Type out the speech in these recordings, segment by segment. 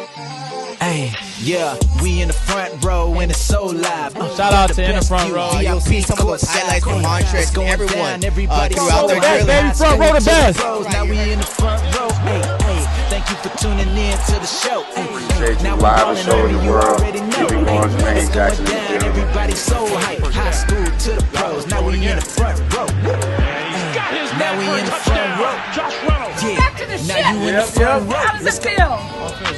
Hey, yeah, we in the front row and it's so live. Shout out to in the front row. You'll see some of those highlights from Montrez and everyone throughout their Baby, journey. front row the best. Now we in the front row. Hey, thank you for tuning in to the show. Appreciate you live and showing the world. Keeping going, Jermaine Jackson. Everybody's so hype. High school to the pros. Now we in the front row. Now we in the front row. Back to the ship. Now you in the front row. How does it feel?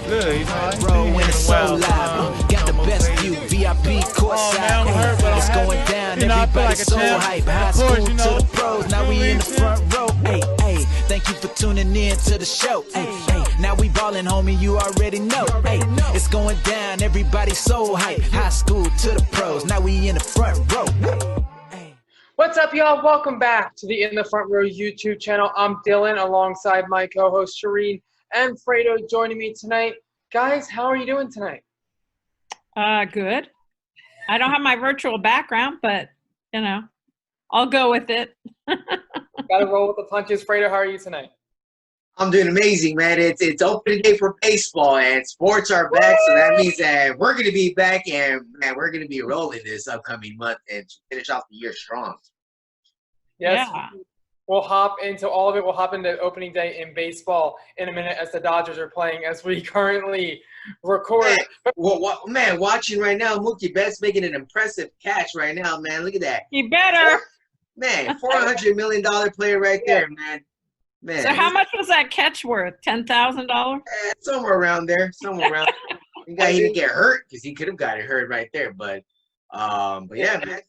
Good, he's Row when it's so live. Got the best view. VIP courtside. It's going down. Everybody's so hype. High school to the pros. Now we in the front row. Hey, thank you for tuning in to the show. Hey, now we ballin', homie. You already know. Hey, it's going down. Everybody's so hype. High school to the pros. Now we in the front row. What's up, y'all? Welcome back to the In the Front Row YouTube channel. I'm Dylan alongside my co-host Shereen and Fredo joining me tonight. Guys, how are you doing tonight? Good. I don't have my virtual background, but, you know, I'll go with it. Got to roll with the punches. Fredo, how are you tonight? I'm doing amazing, man. It's opening day for baseball, and sports are back, so that means that we're going to be back, and man, we're going to be rolling this upcoming month and finish off the year strong. Yes. Yeah. We'll hop into all of it. We'll hop into opening day in baseball in a minute as the Dodgers are playing as we currently record. Man, watching right now, Mookie Betts making an impressive catch right now, man. Look at that. You better. Man, $400 million player right there, man. Man. So how much was that catch worth? $10,000? Somewhere around there. Somewhere around. The guy he didn't get hurt because he could have got it hurt right there. But yeah, man.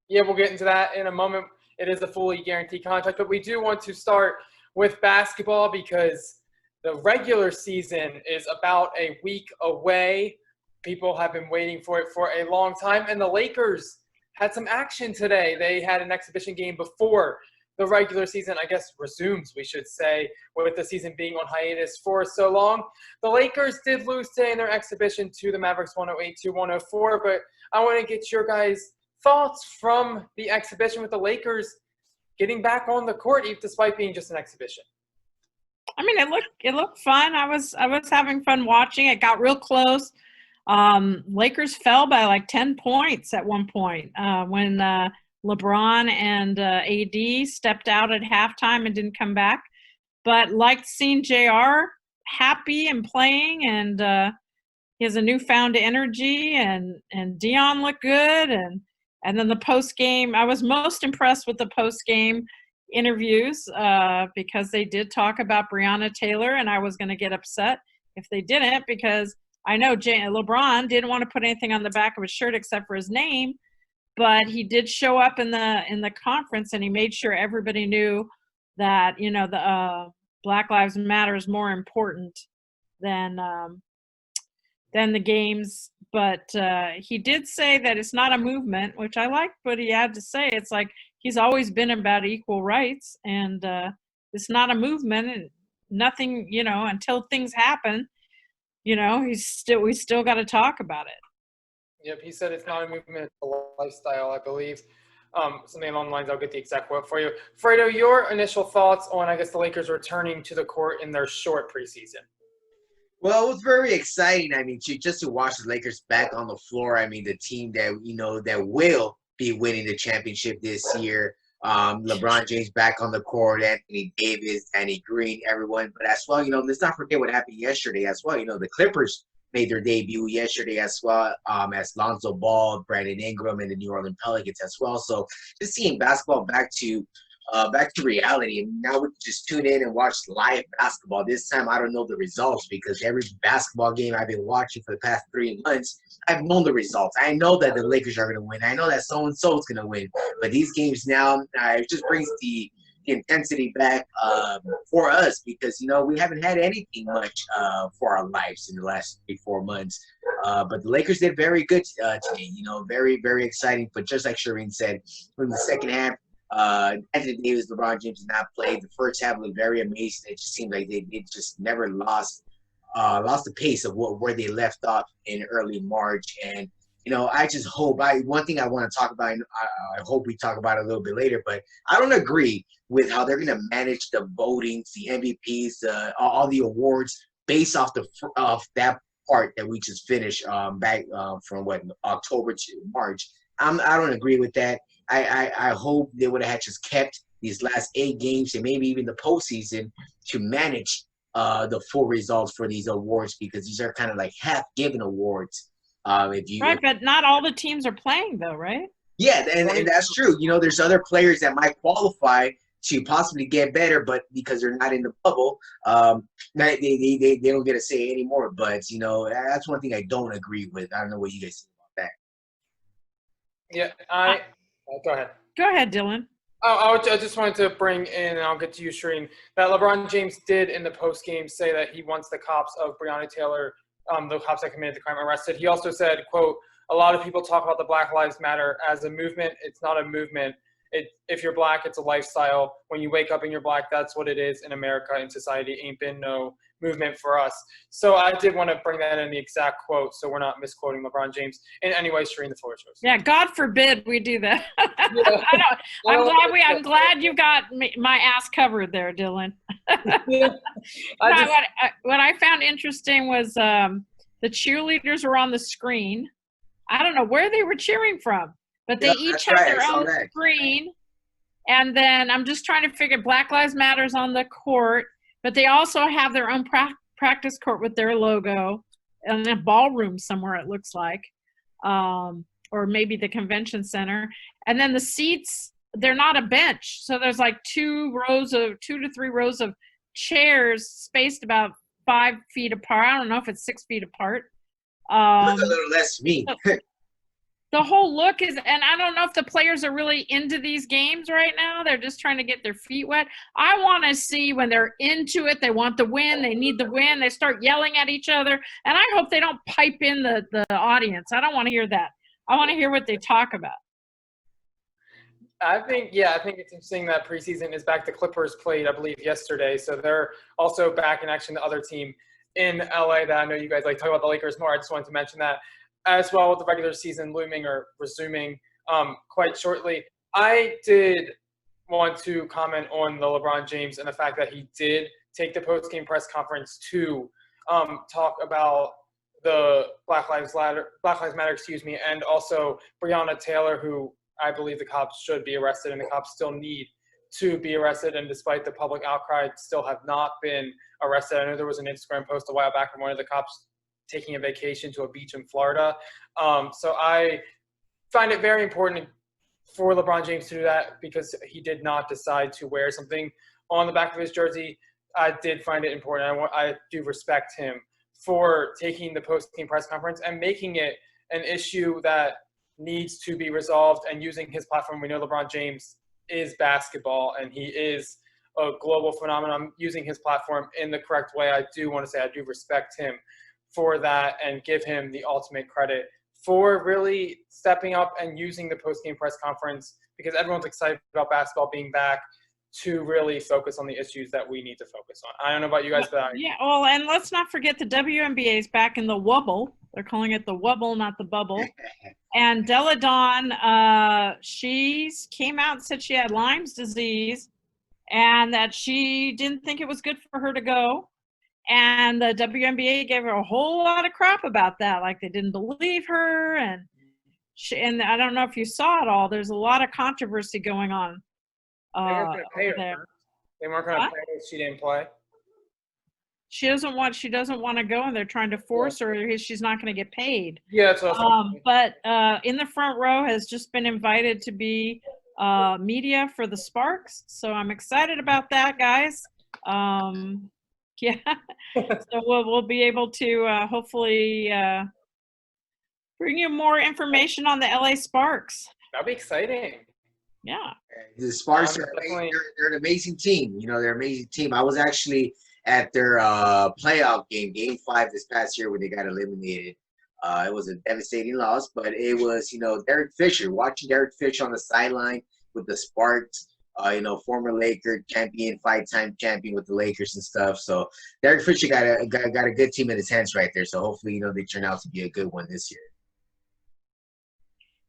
Yeah, we'll get into that in a moment. It is a fully guaranteed contract, but we do want to start with basketball because the regular season is about a week away. People have been waiting for it for a long time, and the Lakers had some action today. They had an exhibition game before the regular season, I guess, resumes, we should say, with the season being on hiatus for so long. The Lakers did lose today in their exhibition to the Mavericks 108-104, but I want to get your guys' thoughts from the exhibition with the Lakers getting back on the court despite being just an exhibition. I mean, it looked fun. I was having fun watching. It got real close. Lakers fell by like 10 points at one point when LeBron and AD stepped out at halftime and didn't come back. But liked seeing JR happy and playing, and he has a newfound energy, and Dion looked good, and then the post game. I was most impressed with the post game interviews because they did talk about Breonna Taylor, and I was going to get upset if they didn't because I know LeBron didn't want to put anything on the back of his shirt except for his name. But he did show up in the conference, and he made sure everybody knew that, you know, the Black Lives Matter is more important than the games. But he did say that it's not a movement, which I liked what he had to say. It's like he's always been about equal rights, and it's not a movement, and nothing, you know, until things happen, you know, we still got to talk about it. Yep, he said it's not a movement, it's a lifestyle, I believe. Something along the lines, I'll get the exact quote for you. Fredo, your initial thoughts on, I guess, the Lakers returning to the court in their short preseason? Well, it was very exciting. I mean, just to watch the Lakers back on the floor. I mean, the team that, you know, that will be winning the championship this year. LeBron James back on the court, Anthony Davis, Danny Green, everyone. But as well, you know, let's not forget what happened yesterday as well. You know, the Clippers made their debut yesterday as well, as Lonzo Ball, Brandon Ingram, and the New Orleans Pelicans as well. So just seeing basketball back to reality. And now we can just tune in and watch live basketball. This time I don't know the results because every basketball game I've been watching for the past 3 months, I've known the results. I know that the Lakers are going to win. I know that so-and-so is going to win. But these games now, it just brings the intensity back for us because, you know, we haven't had anything much for our lives in the last 3-4 months. But the Lakers did very good today, you know, very, very exciting. But just like Shereen said, in the second half, Anthony Davis, LeBron James did not play. The first half was very amazing. It just seemed like they just never lost the pace of where they left off in early March. And, you know, I just hope one thing I want to talk about, and I hope we talk about it a little bit later, but I don't agree with how they're going to manage the votings, the MVPs, all the awards based off that part that we just finished back from October to March. I don't agree with that. I hope they would have just kept these last 8 games and maybe even the postseason to manage the full results for these awards, because these are kind of like half-given awards. Right, but not all the teams are playing though, right? Yeah, and that's true. There's other players that might qualify to possibly get better, but because they're not in the bubble, they don't get a say anymore. But that's one thing I don't agree with. I don't know what you guys think about that. Yeah, go ahead. Go ahead, Dylan. Oh, I just wanted to bring in, and I'll get to you, Shereen, that LeBron James did in the postgame say that he wants the cops of Breonna Taylor, the cops that committed the crime, arrested. He also said, quote, "A lot of people talk about the Black Lives Matter as a movement. It's not a movement. If you're black, it's a lifestyle. When you wake up and you're black, that's what it is in America, in society. Ain't been no movement for us." So I did want to bring that in the exact quote, so we're not misquoting LeBron James. In any way, Shereen, the floor is yours. Yeah, God forbid we do that. I'm glad you got my ass covered there, Dylan. What I found interesting was the cheerleaders were on the screen. I don't know where they were cheering from, but they each had their own screen. And then I'm just trying to figure, Black Lives Matter's on the court, but they also have their own practice court with their logo in a ballroom somewhere, it looks like, or maybe the convention center. And then the seats, they're not a bench. So there's like 2 to 3 rows of chairs spaced about 5 feet apart. I don't know if it's 6 feet apart. Look a little less me. The whole look is, and I don't know if the players are really into these games right now. They're just trying to get their feet wet. I want to see when they're into it, they want the win, they need the win, they start yelling at each other. And I hope they don't pipe in the audience. I don't want to hear that. I want to hear what they talk about. I think it's interesting that preseason is back. The Clippers played, I believe, yesterday. So they're also back in action, the other team in LA that I know you guys like talk about the Lakers more. I just wanted to mention that as well, with the regular season looming or resuming quite shortly. I did want to comment on the LeBron James and the fact that he did take the post-game press conference to talk about the Black Lives Matter, and also Breonna Taylor, who I believe the cops should be arrested, and the cops still need to be arrested, and despite the public outcry, still have not been arrested. I know there was an Instagram post a while back from one of the cops taking a vacation to a beach in Florida. So I find it very important for LeBron James to do that, because he did not decide to wear something on the back of his jersey. I did find it important. I do respect him for taking the post-game press conference and making it an issue that needs to be resolved, and using his platform. We know LeBron James is basketball and he is a global phenomenon. Using his platform in the correct way, I do want to say I do respect him for that and give him the ultimate credit for really stepping up and using the post-game press conference, because everyone's excited about basketball being back, to really focus on the issues that we need to focus on. I don't know about you guys, but yeah. Well, and let's not forget the WNBA is back in the wubble. They're calling it the wubble, not the bubble. And Della Dawn, she came out and said she had Lyme's disease and that she didn't think it was good for her to go. And the WNBA gave her a whole lot of crap about that. Like they didn't believe her. And I don't know if you saw it all. There's a lot of controversy going on. They weren't going to pay her. There. They weren't going to pay her if she didn't play. She doesn't want to go, and they're trying to force her. She's not going to get paid. Yeah, that's awesome. But in the front row has just been invited to be media for the Sparks, so I'm excited about that, guys. Yeah, so we'll be able to hopefully bring you more information on the LA Sparks. That'd be exciting. Yeah, the Sparks they're an amazing team. They're an amazing team. I was actually at their playoff game 5 this past year when they got eliminated. It was a devastating loss, but it was, Derek Fisher, watching Derek Fisher on the sideline with the Sparks, former Laker champion, 5-time champion with the Lakers and stuff. So Derek Fisher got a good team in his hands right there. So hopefully, they turn out to be a good one this year.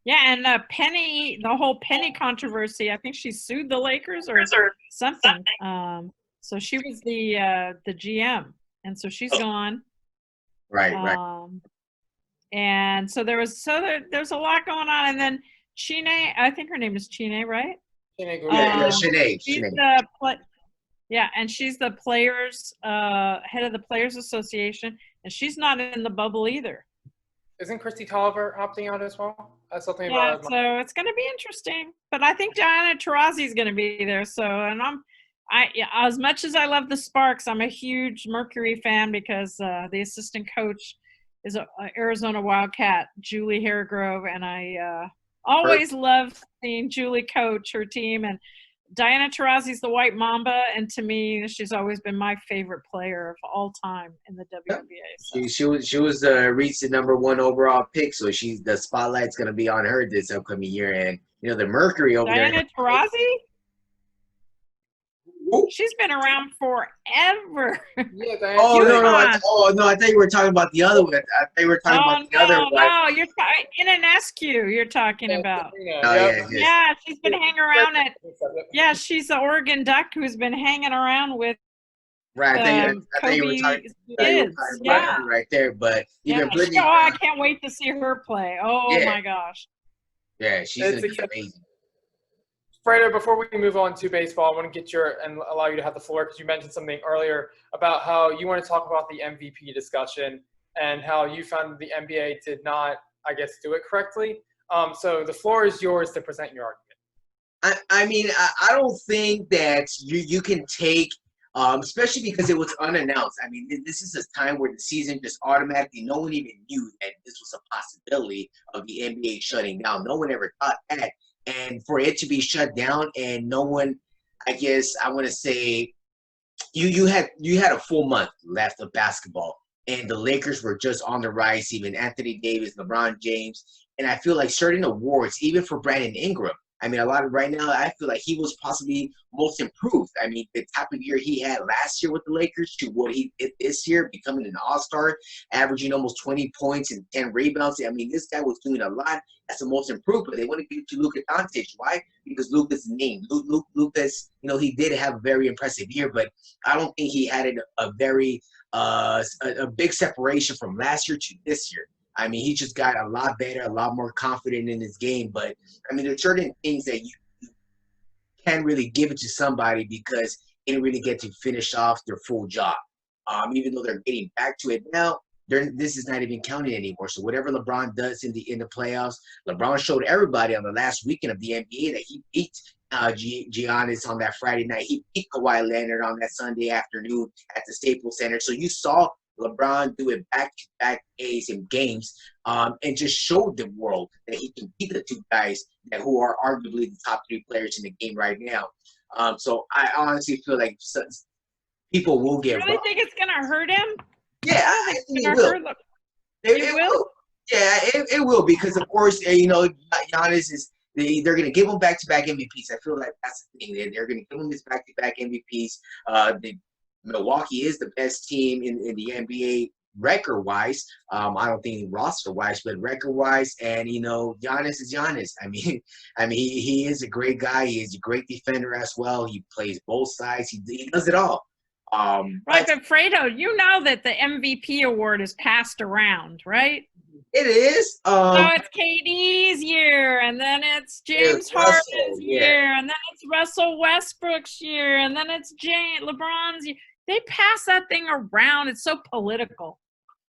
Yeah, and Penny, the whole Penny controversy, I think she sued the Lakers or something. So she was the GM. and so she's Oh. gone. Right. And so there's a lot going on, and then Chine, I think her name is Chine, right? Yeah, Sinead. She's Sinead. and she's the players head of the Players Association, and she's not in the bubble either. Isn't Christy Tolliver opting out as well? That's something Yeah, about. so it's going to be interesting. But I think Diana Taurasi is going to be there. So, and as much as I love the Sparks, I'm a huge Mercury fan because the assistant coach is an Arizona Wildcat, Julie Haregrove, and I always love seeing Julie coach her team. And Diana Taurasi's the White Mamba, and to me, she's always been my favorite player of all time in the WNBA. So. She was the recent #1 overall pick, so the spotlight's gonna be on her this upcoming year. And the Mercury over there. Diana Taurasi? She's been around forever. Yeah, Diana. Oh no! I thought you were talking about the other one. I thought you were talking about the other one. No, you're Ionescu. You're talking about. Yeah, she's been hanging around at. Yeah, she's the Oregon Duck who's been hanging around with. Right, I thought you were talking about her right there. But even Brittany. Oh, I can't wait to see her play. Oh my gosh. Yeah, she's gonna be amazing. Fredo, before we move on to baseball, I want to get and allow you to have the floor because you mentioned something earlier about how you want to talk about the MVP discussion and how you found the NBA did not, I guess, do it correctly. So the floor is yours to present your argument. I mean, I don't think that you can take, especially because it was unannounced. I mean, this is a time where the season just automatically, no one even knew that this was a possibility of the NBA shutting down. No one ever thought that. And for it to be shut down and no one, I guess I want to say, you had a full month left of basketball, and the Lakers were just on the rise. Even Anthony Davis, LeBron James, and I feel like certain awards, even for Brandon Ingram. I mean, right now, I feel like he was possibly most improved. I mean, the type of year he had last year with the Lakers to what he did this year, becoming an all-star, averaging almost 20 points and 10 rebounds. I mean, this guy was doing a lot. That's the most improved, but they want to give it to Luka Doncic. Why? Because Luka's name. Luka's, he did have a very impressive year, but I don't think he had a very a big separation from last year to this year. I mean, he just got a lot better, a lot more confident in his game. But, I mean, there are certain things that you can't really give it to somebody because they didn't really get to finish off their full job. Even though they're getting back to it now, this is not even counting anymore. So whatever LeBron does in the playoffs, LeBron showed everybody on the last weekend of the NBA that he beat Giannis on that Friday night. He beat Kawhi Leonard on that Sunday afternoon at the Staples Center. So you saw LeBron do it back-to-back days in games, and just showed the world that he can beat the two guys who are arguably the top 3 players in the game right now. So I honestly feel like people will get. You really think it's gonna hurt him? Yeah, I think it will. It will. Yeah, it will because of course Giannis is. They're going to give him back-to-back MVPs. I feel like that's the thing. They're going to give him his back-to-back MVPs. Milwaukee is the best team in the NBA record-wise. I don't think roster-wise, but record-wise. And, Giannis is Giannis. I mean, he is a great guy. He is a great defender as well. He plays both sides. He does it all. Right, but Fredo, you know that the MVP award is passed around, right? It is. So it's KD's year, and then it's James Harden's year, and then it's Russell Westbrook's year, and then it's LeBron's year. They pass that thing around. It's so political.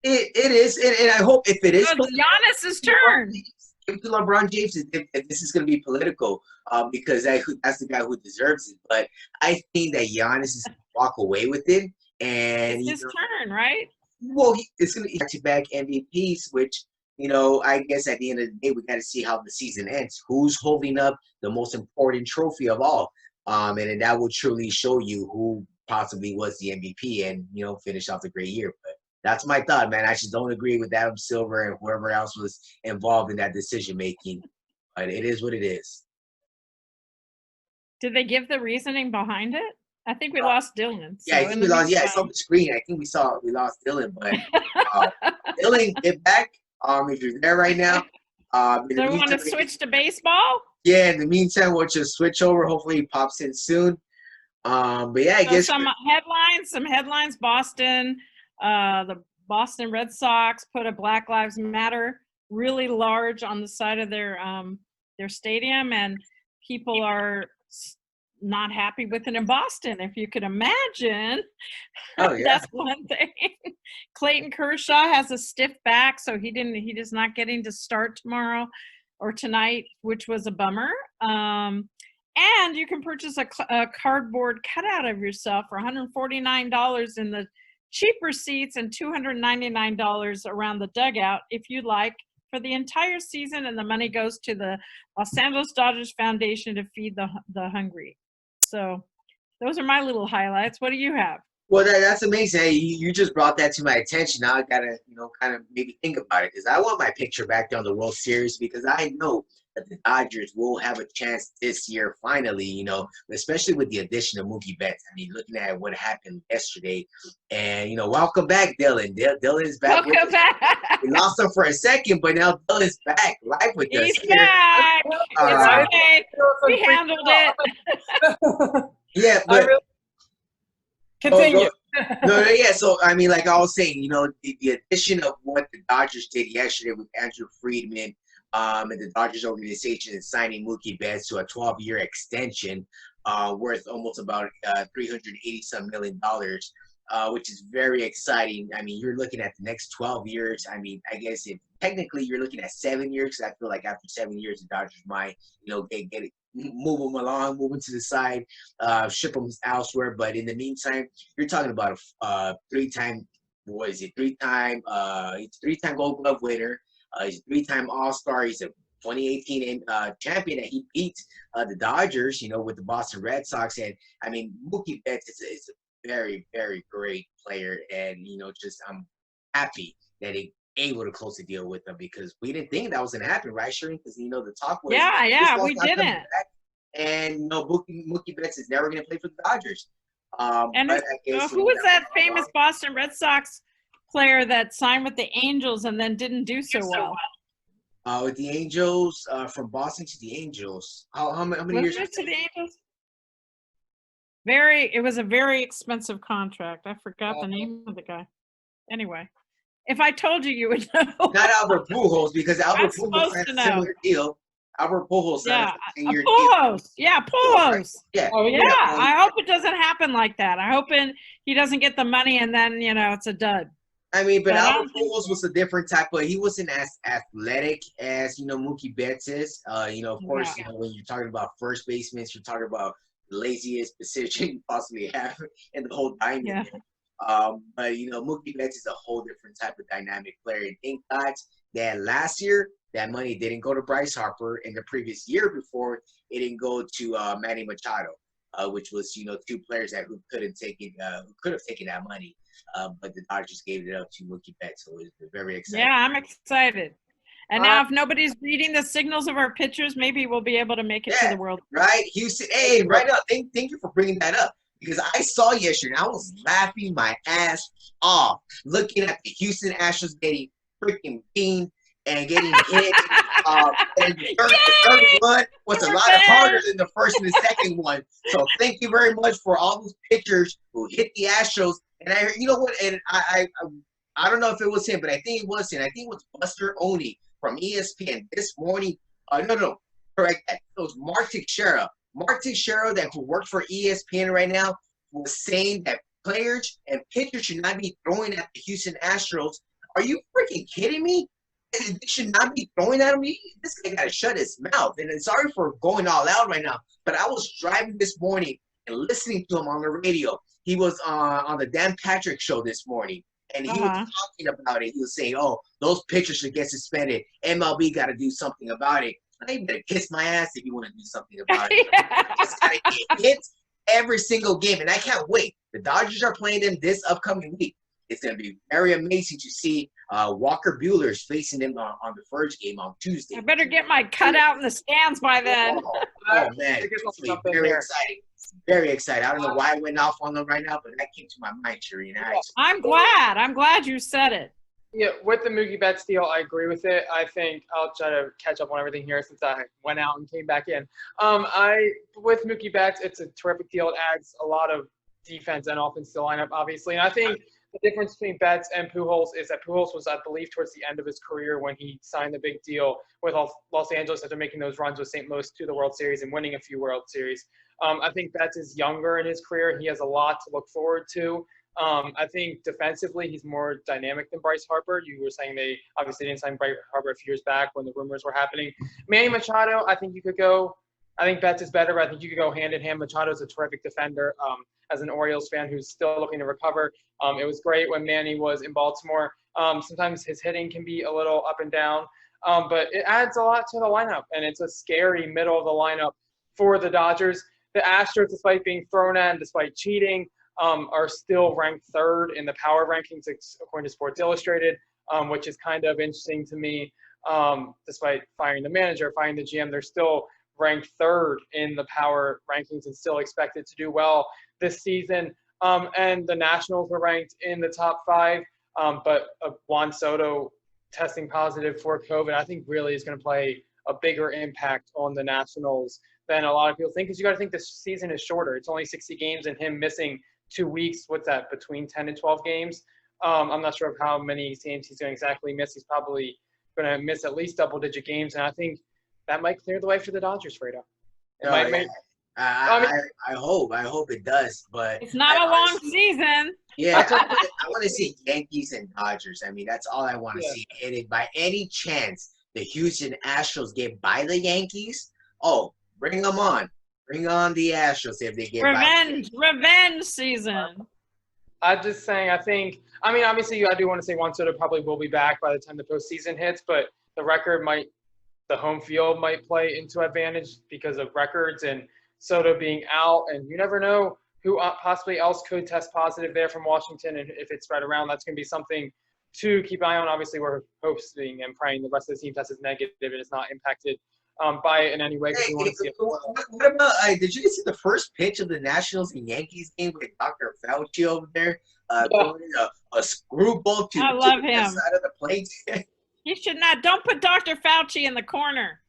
It is, and I hope if it is Giannis's turn. If LeBron James, if this is going to be political, because that's the guy who deserves it. But I think that Giannis is going to walk away with it, and it's his turn, right? Well, it's going to be back-to-back MVPs, which, I guess at the end of the day, we got to see how the season ends. Who's holding up the most important trophy of all? And then that will truly show you who possibly was the MVP and, finish off the great year. But that's my thought, man. I just don't agree with Adam Silver and whoever else was involved in that decision-making. But it is what it is. Did they give the reasoning behind it? I think we lost Dylan. Yeah, I think we lost. Yeah, it's on the screen. I think we lost Dylan, but Dylan, get back. If you're there right now. So we want to switch to baseball? Yeah, in the meantime, we'll just switch over. Hopefully he pops in soon. But yeah, I guess some headlines. Boston The Boston Red Sox put a Black Lives Matter really large on the side of their stadium, and people are not happy with it in Boston. If you could imagine, Oh yeah. that's one thing. Clayton Kershaw has a stiff back, so he is not getting to start tomorrow or tonight, which was a bummer. And you can purchase a cardboard cutout of yourself for $149 in the cheaper seats and $299 around the dugout if you'd like, for the entire season, and the money goes to the Los Angeles Dodgers Foundation to feed the hungry. So those are my little highlights. What do you have? Well, that's amazing. Hey, you just brought that to my attention. Now I gotta, kind of maybe think about it, because I want my picture back there on the World Series, because I know that the Dodgers will have a chance this year finally, especially with the addition of Mookie Betts. I mean, looking at what happened yesterday, and, welcome back, Dylan. Dylan is back. Welcome back. We lost him for a second, but now Dylan's back live with us. He's back. It's okay. We handled it. Yeah, but continue. Yeah. So I mean, like I was saying, the addition of what the Dodgers did yesterday with Andrew Friedman, and the Dodgers organization is signing Mookie Betts to a 12-year extension, worth almost about $380-some million, which is very exciting. I mean, you're looking at the next 12 years. I mean, I guess if technically you're looking at 7 years, because I feel like after 7 years, the Dodgers might, get it, move them along, move them to the side, ship them elsewhere. But in the meantime, you're talking about a three-time Gold Glove winner. He's a three-time All-Star. He's a 2018 champion, and he beat the Dodgers, with the Boston Red Sox. And I mean, Mookie Betts is a very, very great player, and I'm happy that he able to close the deal with them, because we didn't think that was going to happen, right, Shereen? Because the talk was we didn't. And Mookie Betts is never going to play for the Dodgers. And but I guess, who was that famous Boston Red Sox player that signed with the Angels and then didn't do so well? With the Angels, from Boston to the Angels. How many years? To the Angels? It was a very expensive contract. I forgot the name of the guy. Anyway, if I told you, you would know. Not Albert Pujols, because Albert Pujols had a similar deal. Albert Pujols signed a 10-year deal. Pujols. Yeah, Pujols. Yeah. Oh, yeah. I hope it doesn't happen like that. I hope he doesn't get the money and then, it's a dud. I mean, but Albert Pujols was a different type, but he wasn't as athletic as, Mookie Betts is. Of course, when you're talking about first basemen, you're talking about the laziest position you possibly have in the whole diamond. Yeah. But, Mookie Betts is a whole different type of dynamic player. And thank God that last year, that money didn't go to Bryce Harper, and the previous year before, it didn't go to Manny Machado, which was, two players who could have taken that money. But the Dodgers gave it up to Mookie Betts, so it was very exciting. Yeah, I'm excited. And now if nobody's reading the signals of our pitchers, maybe we'll be able to make it to the World. Right, Houston. Hey, right now, thank you for bringing that up, because I saw yesterday, and I was laughing my ass off looking at the Houston Astros getting freaking beamed and getting hit. And the third one was a lot harder than the first and the second one. So thank you very much for all those pitchers who hit the Astros. And I heard, and I don't know if it was him, but I think it was him. I think it was Buster Olney from ESPN this morning. No, correct. It was Mark Teixeira. Mark Teixeira, who works for ESPN right now, was saying that players and pitchers should not be throwing at the Houston Astros. Are you freaking kidding me? They should not be throwing at him. This guy got to shut his mouth. And I'm sorry for going all out right now, but I was driving this morning and listening to him on the radio. He was on the Dan Patrick show this morning, and he was talking about it. He was saying, those pitchers should get suspended. MLB got to do something about it. I better kiss my ass if you want to do something about it. Just got to get hit every single game, and I can't wait. The Dodgers are playing them this upcoming week. It's going to be very amazing to see Walker Buehler's facing them on the first game on Tuesday. I better get my cutout in the stands by then. Oh man, it's very exciting. Very excited. I don't know why I went off on them right now, but that came to my mind, Shereen. I'm glad. I'm glad you said it. Yeah, with the Mookie Betts deal, I agree with it. I think I'll try to catch up on everything here since I went out and came back in. With Mookie Betts, it's a terrific deal. It adds a lot of defense and offense to the lineup, obviously. And I think the difference between Betts and Pujols is that Pujols was, I believe, towards the end of his career when he signed the big deal with Los Angeles after making those runs with St. Louis to the World Series and winning a few World Series. I think Betts is younger in his career. He has a lot to look forward to. I think defensively he's more dynamic than Bryce Harper. You were saying they obviously didn't sign Bryce Harper a few years back when the rumors were happening. Manny Machado, I think Betts is better, but I think you could go hand in hand. Machado's a terrific defender. As an Orioles fan who's still looking to recover, it was great when Manny was in Baltimore. Sometimes his hitting can be a little up and down, but it adds a lot to the lineup, and it's a scary middle of the lineup for the Dodgers. The Astros, despite being thrown at and despite cheating, are still ranked third in the power rankings according to Sports Illustrated, which is kind of interesting to me. Despite firing the manager, firing the GM, they're still ranked third in the power rankings and still expected to do well this season. And the Nationals were ranked in the top 5, but Juan Soto testing positive for COVID, I think really is going to play a bigger impact on the Nationals than a lot of people think, because you got to think this season is shorter. It's only 60 games, and him missing 2 weeks, what's that, between 10 and 12 games? I'm not sure of how many games he's going to exactly miss. He's probably going to miss at least double-digit games, and I think that might clear the way for the Dodgers, Fredo. I hope it does, but it's not a long season. Yeah, I want to see Yankees and Dodgers. I mean, that's all I want to see. And if by any chance the Houston Astros get by the Yankees, bring them on. Bring on the Astros if they get revenge season. I'm just saying, obviously I do want to say Juan Soto probably will be back by the time the postseason hits, but the home field might play into advantage because of records and Soto being out, and you never know who possibly else could test positive there from Washington, and if it's spread around, that's going to be something to keep an eye on. Obviously, we're hoping and praying the rest of the team tests negative and is not impacted by it in any way. Hey, we want to see what about did you guys see the first pitch of the Nationals and Yankees game with Dr. Fauci over there throwing a screwball to I love the him. side of the plate? You should not. Don't put Dr. Fauci in the corner.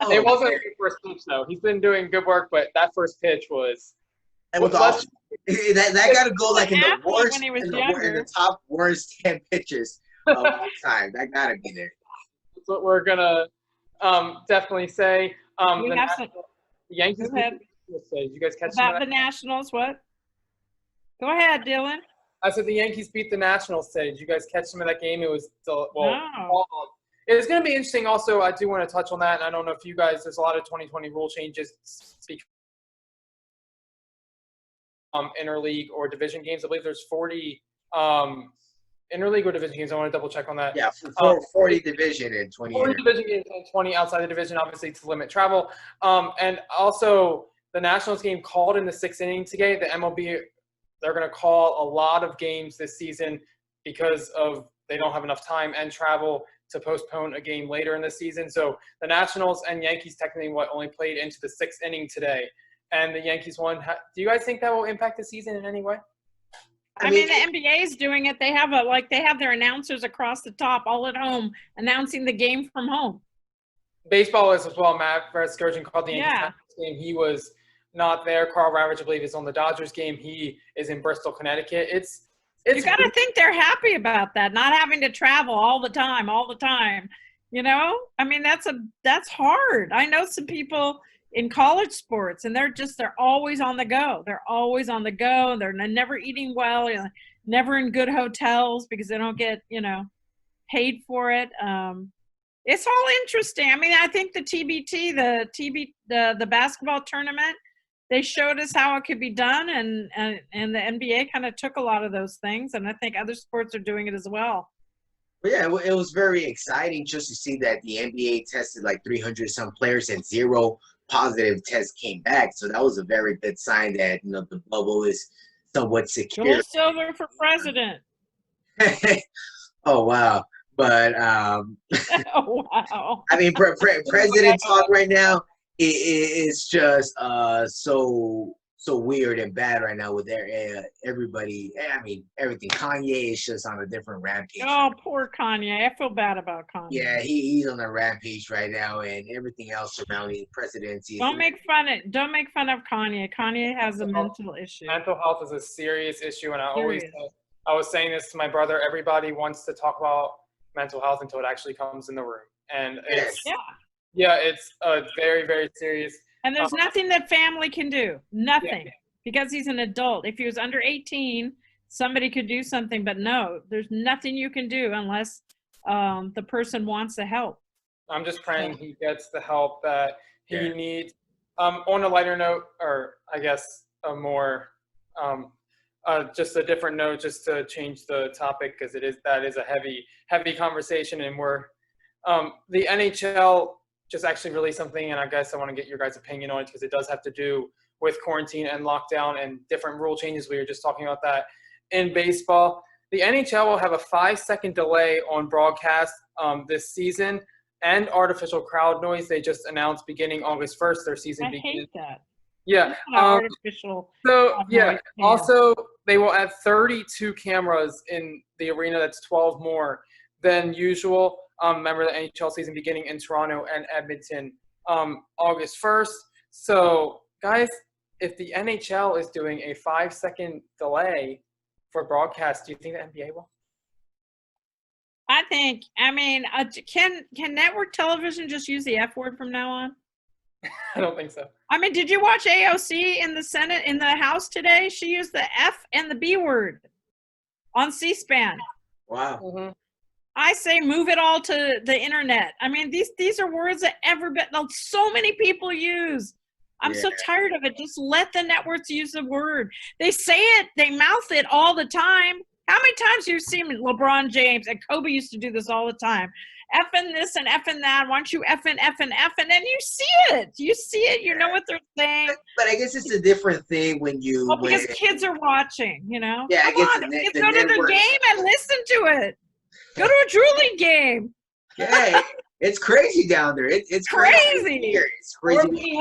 It wasn't a good first pitch, though. He's been doing good work, but that first pitch was – that got to go like in the worst, when he was in younger. the top worst 10 pitches of all time. That got to be there. That's what we're going to definitely say. We have some – Yankees. Go ahead. Did you guys catch about the Nationals? What? Go ahead, Dylan. I said the Yankees beat the Nationals today. Did you guys catch some of that game? It was No. It's going to be interesting. Also, I do want to touch on that, and I don't know if you guys. There's a lot of 2020 rule changes. Interleague or division games. I believe there's 40 interleague or division games. I want to double check on that. Yeah, 40 division and 20. 40 division games and 20 outside the division, obviously to limit travel. And also the Nationals game called in the 6th inning today. The MLB, they're going to call a lot of games this season because of they don't have enough time and travel to postpone a game later in the season. So the Nationals and Yankees technically only played into the 6th inning today, and the Yankees won. Do you guys think that will impact the season in any way? I mean, the NBA is doing it. They have their announcers across the top, all at home, announcing the game from home. Baseball is as well. Matt Verskirchen called the Yankees game. He was not there. Carl Ravage, I believe, is on the Dodgers game. He is in Bristol, Connecticut. You got to think they're happy about that, not having to travel all the time. You know, I mean, that's hard. I know some people in college sports, and they're always on the go. They're always on the go. They're never eating well, never in good hotels because they don't get, paid for it. It's all interesting. I mean, I think the TBT, the basketball tournament, they showed us how it could be done, and the NBA kind of took a lot of those things, and I think other sports are doing it as well. But yeah, it was very exciting just to see that the NBA tested like 300-some players and 0 positive tests came back. So that was a very good sign that the bubble is somewhat secure. Joel Silver for president. Oh wow! But oh wow! I mean, president talk right now is just so so weird and bad right now with everybody. I mean, everything. Kanye is just on a different rampage. Oh, poor Kanye. I feel bad about Kanye. Yeah, he's on a rampage right now, and everything else surrounding presidency. Don't make fun of Kanye. Kanye has a mental issue. Mental health is a serious issue, and I was saying this to my brother. Everybody wants to talk about mental health until it actually comes in the room, and it's it's a very, very serious. And there's nothing that family can do. Nothing. Because he's an adult. If he was under 18, somebody could do something. But no, there's nothing you can do unless the person wants the help. I'm just praying he gets the help that he needs. On a lighter note, or I guess a more just a different note, just to change the topic, because that is a heavy conversation, and we're the NHL just actually released something, and I guess I want to get your guys' opinion on it because it does have to do with quarantine and lockdown and different rule changes. We were just talking about that in baseball. The NHL will have a 5-second delay on broadcast this season and artificial crowd noise. They just announced beginning August 1st their season begins. I hate that. Yeah. Artificial. Also, they will add 32 cameras in the arena. That's 12 more than usual. Remember the NHL season beginning in Toronto and Edmonton August 1st. So, guys, if the NHL is doing a 5-second delay for broadcast, do you think the NBA will? I mean, can network television just use the F word from now on? I don't think so. I mean, did you watch AOC in the Senate, in the House today? She used the F and the B word on C-SPAN. Wow. Mm-hmm. I say move it all to the internet. I mean, these are words that so many people use. I'm so tired of it. Just let the networks use the word. They say it, they mouth it all the time. How many times have you seen LeBron James and Kobe used to do this all the time? Effing this and effing that. Why don't you effing, and then you see it. You see it. You know what they're saying. But I guess it's a different thing when you. Well, because kids are watching, you know. Yeah, Come I guess on, kids go to the game and listen to it. Go to a Drew League game. Yeah, it's crazy down there. It's crazy. It's crazy.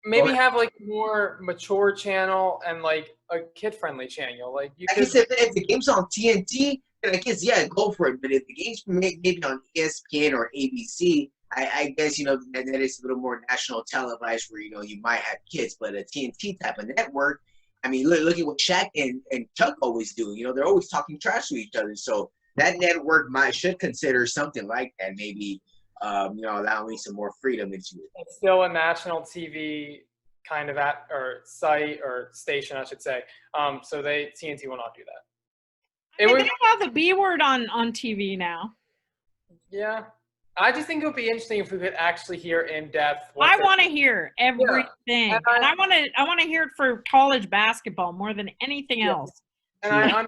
Maybe have like a more mature channel and like a kid-friendly channel. Like you I guess if the game's on TNT, then I guess go for it. But if the game's maybe on ESPN or ABC, I guess that is a little more national televised where you might have kids. But a TNT type of network, I mean, look at what Shaq and Chuck always do. They're always talking trash to each other. So that network should consider something like that. Maybe, allowing some more freedom into it. It's still a national TV kind of site or station, I should say. So TNT will not do that. They allow the B word on TV now. Yeah. I just think it would be interesting if we could actually hear in depth. I want to hear everything, and I want to hear it for college basketball more than anything else. And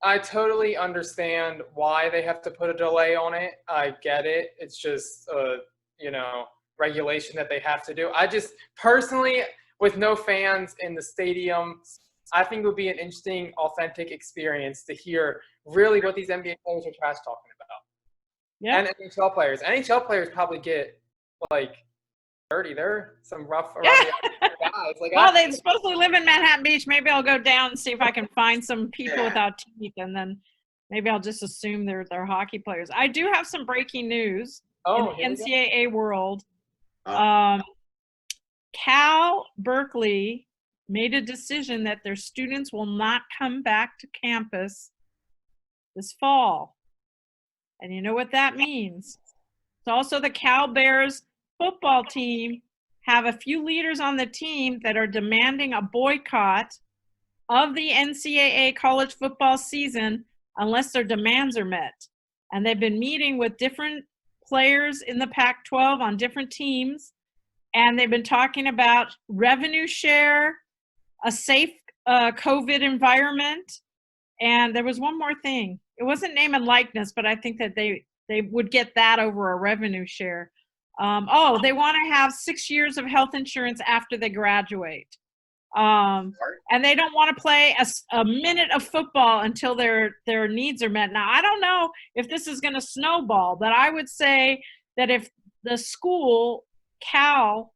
I totally understand why they have to put a delay on it. I get it. It's just regulation that they have to do. I just personally, with no fans in the stadium, I think it would be an interesting, authentic experience to hear really what these NBA players are trash talking about. Yeah. And NHL players. NHL players probably get like dirty. They're some rough guys. Well, they supposedly live in Manhattan Beach. Maybe I'll go down and see if I can find some people without teeth, and then maybe I'll just assume they're hockey players. I do have some breaking news in the NCAA world. Cal Berkeley made a decision that their students will not come back to campus this fall. And you know what that means. It's also the Cal Bears football team have a few leaders on the team that are demanding a boycott of the NCAA college football season unless their demands are met. And they've been meeting with different players in the Pac-12 on different teams, and they've been talking about revenue share, a safe COVID environment, and there was one more thing. It wasn't name and likeness, but I think that they would get that over a revenue share. They want to have 6 years of health insurance after they graduate. And they don't want to play a minute of football until their needs are met. Now, I don't know if this is going to snowball, but I would say that if the school, Cal,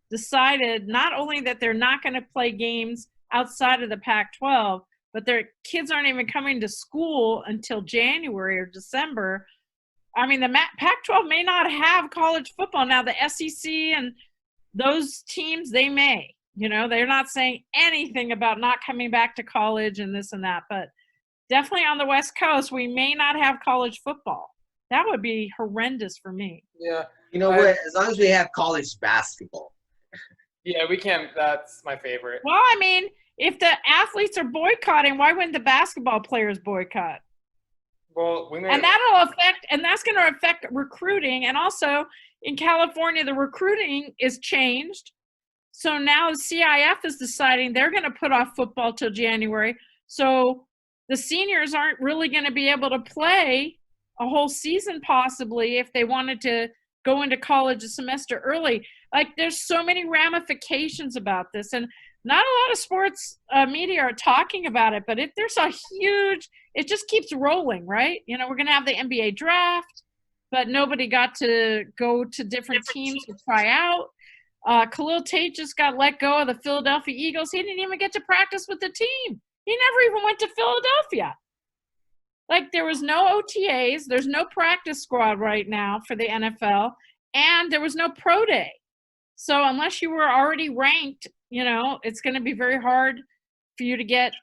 decided not only that they're not going to play games outside of the Pac-12, but their kids aren't even coming to school until January or December. I mean, the Pac-12 may not have college football. Now, the SEC and those teams, they may. You know, they're not saying anything about not coming back to college and this and that. But definitely on the West Coast, we may not have college football. That would be horrendous for me. Yeah. You know what? As long as we have college basketball. Yeah, we can't. That's my favorite. Well, I mean, if the athletes are boycotting, why wouldn't the basketball players boycott? Well, and that's going to affect recruiting. And also in California, the recruiting is changed. So now CIF is deciding they're going to put off football till January. So the seniors aren't really going to be able to play a whole season possibly if they wanted to go into college a semester early. Like, there's so many ramifications about this. And not a lot of sports media are talking about it, but there's a huge – it just keeps rolling, right? You know, we're going to have the NBA draft, but nobody got to go to different teams to try out. Khalil Tate just got let go of the Philadelphia Eagles. He didn't even get to practice with the team. He never even went to Philadelphia. Like, there was no OTAs. There's no practice squad right now for the NFL, and there was no pro day. So unless you were already ranked, you know, it's going to be very hard for you to get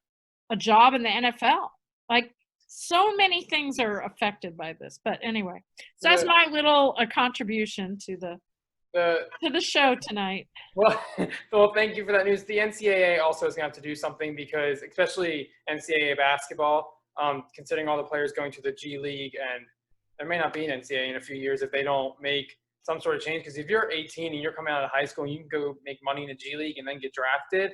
a job in the NFL. Like, so many things are affected by this. But anyway, so that's my little contribution to the show tonight. Well, thank you for that news. The NCAA also is going to have to do something because, especially NCAA basketball, considering all the players going to the G League, and there may not be an NCAA in a few years if they don't make some sort of change. Because if you're 18 and you're coming out of high school and you can go make money in the G League and then get drafted,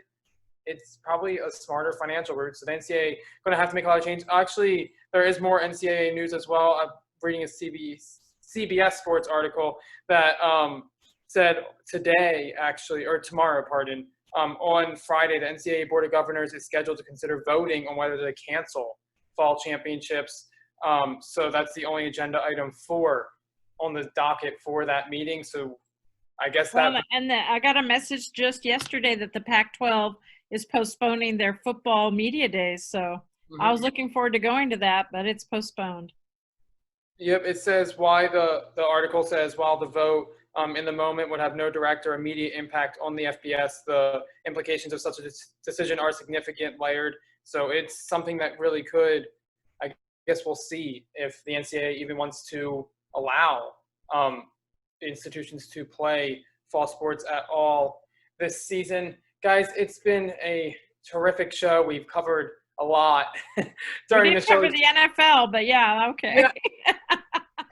it's probably a smarter financial route. So the NCAA going to have to make a lot of change. Actually, there is more NCAA news as well. I'm reading a CBS Sports article that said today, actually, or tomorrow, pardon, on Friday, the NCAA Board of Governors is scheduled to consider voting on whether to cancel fall championships. So that's the only agenda item on the docket for that meeting. So I guess that. And I got a message just yesterday that the Pac-12 is postponing their football media days. So I was looking forward to going to that, but it's postponed. Yep, it says the article says while the vote in the moment would have no direct or immediate impact on the FBS, the implications of such a decision are significant, layered. So it's something that really could, I guess we'll see if the NCAA even wants to allow institutions to play fall sports at all this season. Guys, it's been a terrific show. We've covered a lot during the show. We did cover the NFL, but yeah, okay. Yeah.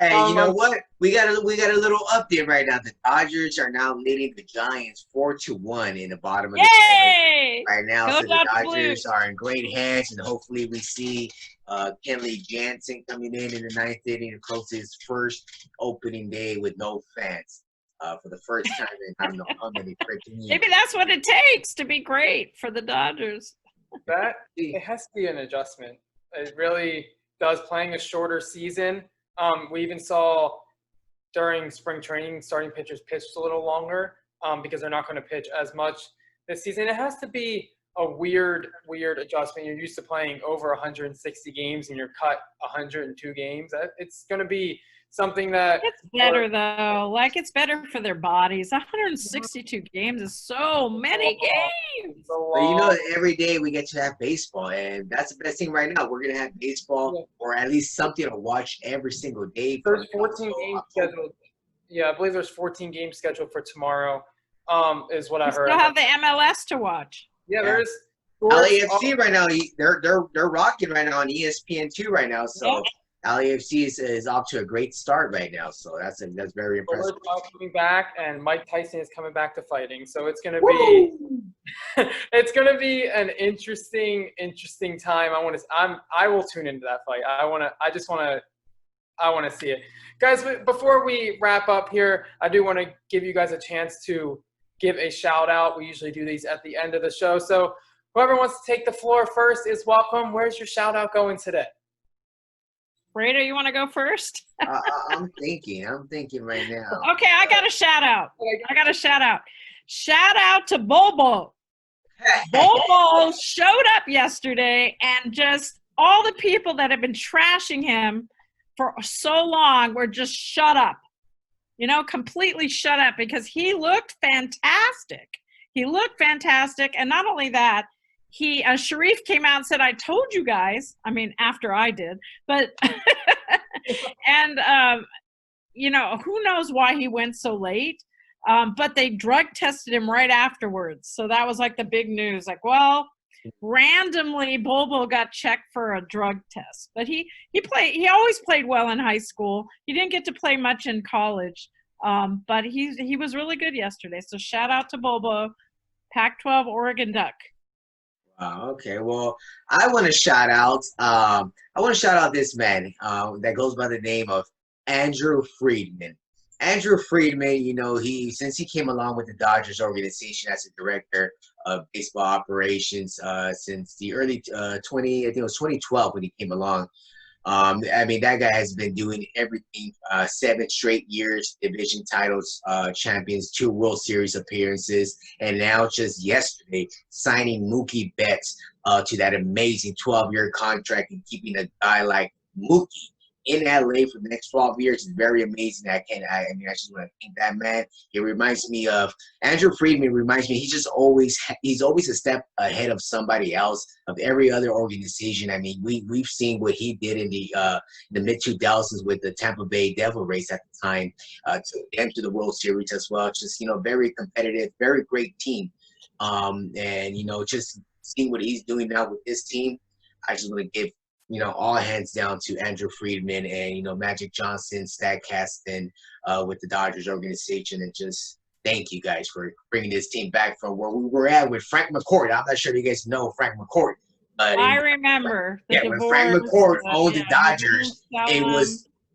Hey, you know what? We got a little update right now. The Dodgers are now leading the Giants 4-1 in the bottom of the Yay! right now. Go So the Dodgers Dodgers Blue. are in great hands, and hopefully we see Kenley Jansen coming in the ninth inning and close his first opening day with no fans for the first time in I don't know how many freaking years. Maybe that's what it takes to be great for the Dodgers. It has to be an adjustment. It really does. Playing a shorter season. We even saw during spring training, starting pitchers pitched a little longer because they're not going to pitch as much this season. It has to be a weird adjustment. You're used to playing over 160 games and you're cut 102 games. It's going to be something that it's better though. Like, it's better for their bodies. 162 games is so many games. But you know, every day we get to have baseball, and that's the best thing right now. We're gonna have baseball, or at least something to watch every single day. There's 14 games scheduled. Yeah, I believe there's 14 games scheduled for tomorrow. Is what I heard. Still have the MLS to watch. Yeah, there's LAFC right now. They're rocking right now on ESPN2 right now. So. LAFC is off to a great start right now, so that's very impressive. Coming back, and Mike Tyson is coming back to fighting, so it's gonna be an interesting time. I will tune into that fight. I want to see it, guys. Before we wrap up here, I do want to give you guys a chance to give a shout out. We usually do these at the end of the show, so whoever wants to take the floor first is welcome. Where's your shout out going today? Fredo, you want to go first? I'm thinking right now. Okay, I got a shout out. shout out to Bobo. Bobo showed up yesterday, and just all the people that have been trashing him for so long were just shut up. Completely shut up, because he looked fantastic. And not only that, Sharif came out and said, I told you guys, after I did, but, and, who knows why he went so late, but they drug tested him right afterwards. So that was like the big news. Like, well, randomly Bobo got checked for a drug test, but he always played well in high school. He didn't get to play much in college, but he was really good yesterday. So shout out to Bobo, Pac-12 Oregon Duck. Okay. Well, I want to shout out this man that goes by the name of Andrew Friedman. Andrew Friedman, since he came along with the Dodgers organization as a director of baseball operations since the early 2012 when he came along. That guy has been doing everything, 7 straight years, division titles, champions, 2 World Series appearances, and now just yesterday signing Mookie Betts to that amazing 12-year contract, and keeping a guy like Mookie in LA for the next 12 years is very amazing. I just want to thank that man. It reminds me of Andrew Friedman. He's always a step ahead of somebody else, of every other organization. We've seen what he did in the mid 2000s with the Tampa Bay Devil Rays at the time, to enter the World Series as well. Just very competitive, very great team. Just seeing what he's doing now with this team, I just want to give all hands down to Andrew Friedman and, Magic Johnson, StatCast, and with the Dodgers organization. And just thank you guys for bringing this team back from where we were at with Frank McCourt. I'm not sure if you guys know Frank McCourt. But I remember. When Frank McCourt owned the Dodgers,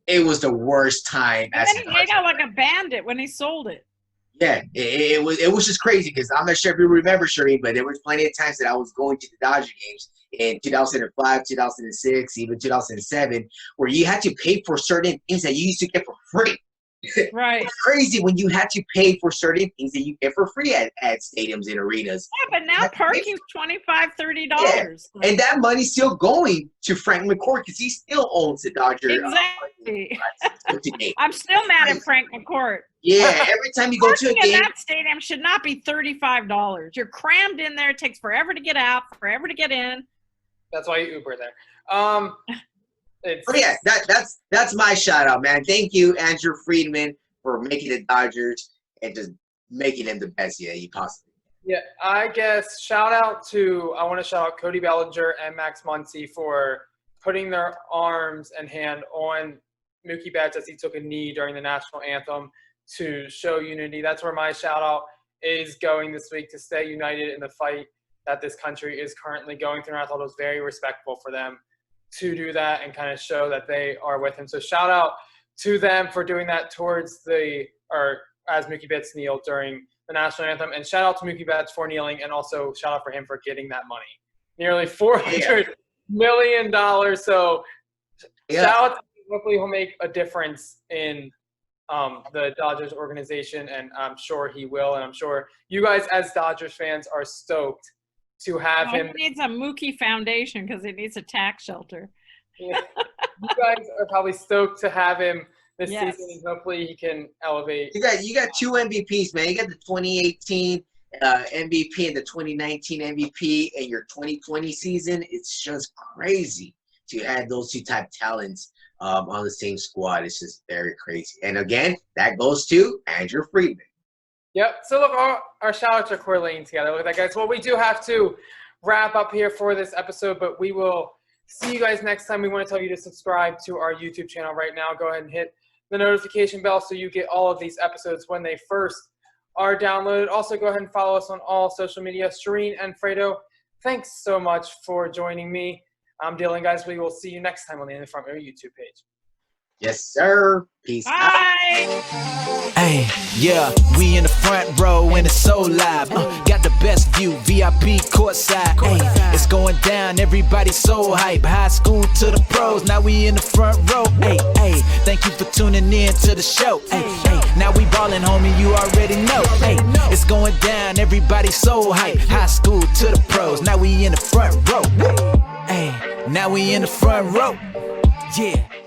it was the worst time. And then he made out like a bandit when he sold it. Yeah, it was just crazy, because I'm not sure if you remember, Shereen, but there was plenty of times that I was going to the Dodger games in 2005, 2006, even 2007, where you had to pay for certain things that you used to get for free. Right. It's crazy when you have to pay for certain things that you get for free at stadiums and arenas. Yeah, but now parking's $25, $30. Yeah. And that money's still going to Frank McCourt, because he still owns the Dodgers. Exactly. I'm still mad at Frank McCourt. Yeah, every time you go to a game. In that stadium should not be $35. You're crammed in there. It takes forever to get out, forever to get in. That's why you Uber there. But yeah, that's my shout out, man. Thank you, Andrew Friedman, for making the Dodgers and just making them the best he possibly can. Yeah, I guess I want to shout out Cody Bellinger and Max Muncy for putting their arms and hand on Mookie Betts as he took a knee during the national anthem to show unity. That's where my shout out is going this week, to stay united in the fight that this country is currently going through. And I thought it was very respectful for them to do that and kind of show that they are with him. So shout out to them for doing that as Mookie Betts kneeled during the national anthem, and shout out to Mookie Betts for kneeling, and also shout out for him for getting that money, nearly $400 million. So shout out to him. Hopefully he'll make a difference in the Dodgers organization, and I'm sure he will, and I'm sure you guys as Dodgers fans are stoked to have him. He needs a Mookie Foundation because he needs a tax shelter. Yeah. You guys are probably stoked to have him this season, and hopefully he can elevate. You got 2 MVPs, man. You got the 2018 MVP and the 2019 MVP in your 2020 season. It's just crazy to add those 2 type talents on the same squad. It's just very crazy. And again, that goes to Andrew Friedman. Yep. So look, our shout-outs are correlating together. Look at that, guys. Well, we do have to wrap up here for this episode, but we will see you guys next time. We want to tell you to subscribe to our YouTube channel right now. Go ahead and hit the notification bell so you get all of these episodes when they first are downloaded. Also, go ahead and follow us on all social media. Shereen and Fredo, thanks so much for joining me. I'm Dylan, guys. We will see you next time on the In the Front Row YouTube page. Yes, sir. Peace out. Bye. Hey, yeah, we in the front row and it's so live. Got the best view, VIP courtside. Ay, it's going down, everybody so hype. High school to the pros, now we in the front row. Ay, ay, thank you for tuning in to the show. Ay, ay, now we ballin', homie, you already know. Ay, it's going down, everybody so hype. High school to the pros, now we in the front row. Ay, now we in the front row. Yeah.